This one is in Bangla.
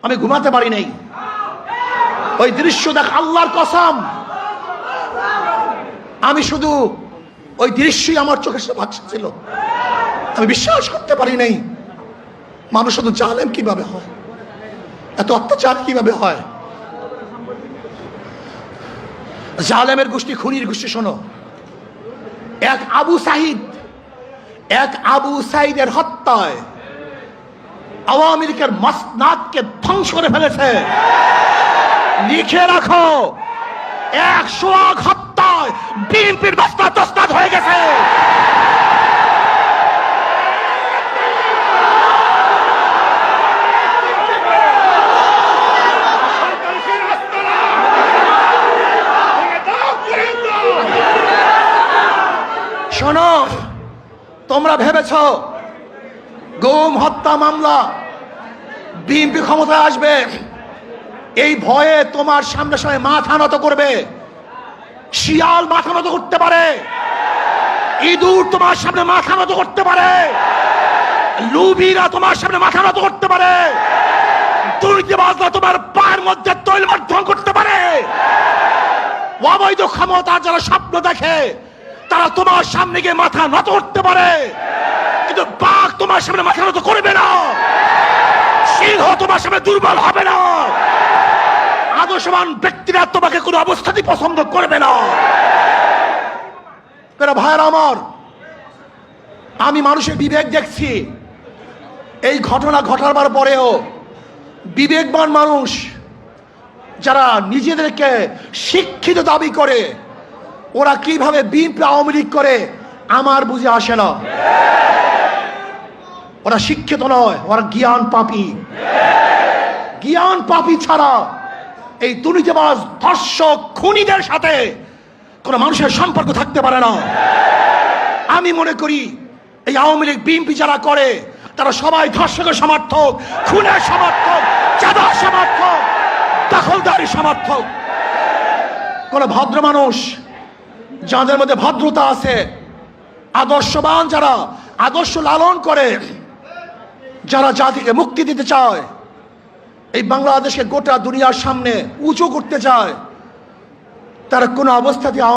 আমি ঘুমাতে পারি নাই। ওই দৃশ্য দেখ, আল্লাহর কসম, আমি শুধু ওই দৃশ্যই আমার চোখের সামনে ভাসছিল। আমি বিশ্বাস করতে পারি নাই মানুষ শুধু জালেম কিভাবে হয়, এত অত্যাচার কিভাবে হয়। জালেমের গোষ্ঠী, খুনির গোষ্ঠী। শোনো, এক আবু সাইদের হত্যায় আওয়ামী লীগের মাসনাদকে ধ্বংস করে ফেলেছে। লিখে রাখো, 100 হত্যায় বিএনপির মাসনাদ তসনাদ হয়ে গেছে। শোনো, তোমরা ভেবেছ গুম হত্যা মামলা বিএনপি ক্ষমতায় আসবে, এই ভয়ে তোমার সামনে সামনে মাথা নত করবে। শিয়াল মাথা নত করতে পারে, ইঁদুর তোমার সামনে মাথা নত করতে পারে, লুবিরা তোমার সামনে মাথা নত করতে পারে, দুর্নীতিবাজরা তোমার পায়ের মধ্যে তৈল মাধ্যম করতে পারে। অবৈধ ক্ষমতা যারা স্বপ্ন দেখে তারা তোমার সামনে গিয়ে মাথা নত করতে পারে, কিন্তু বাঘ তোমার সামনে মাথা নত করবে না, সিংহ তোমার সামনে দুর্বল হবে না, আদর্শবান ব্যক্তিরা তোমাকে কোনো অবস্থাতেই পছন্দ করবে না। ভাইয়েরা আমার, আমি মানুষের বিবেক দেখছি। এই ঘটনা ঘটাবার পরেও বিবেকবান মানুষ যারা নিজেদেরকে শিক্ষিত দাবি করে, ওরা কিভাবে বিএনপি আওয়ামী লীগ করে আমার বুঝে আসে না। ওরা শিক্ষিত নয়, ওরা জ্ঞান পাপী। জ্ঞান পাপী ছাড়া এই দুর্নীতিবাজ ধর্ষক খুনিদের সাথে কোনো মানুষের সম্পর্ক থাকতে পারে না। আমি মনে করি এই আওয়ামী লীগ বিএনপি যারা করে তারা সবাই ধর্ষকের সমর্থক, খুনের সমর্থক, চাঁদার সমর্থক, দখলদারি সমর্থক। কোন ভদ্র মানুষ যাদের মধ্যে ভদ্রতা আছে, আদর্শবান যারা আদর্শ লালন করে, যারা জাতিকে মুক্তি দিতে চায়, এই বাংলাদেশকে গোটা দুনিয়ার সামনে উঁচু করতে চায়, তারা কোনো অবস্থাতে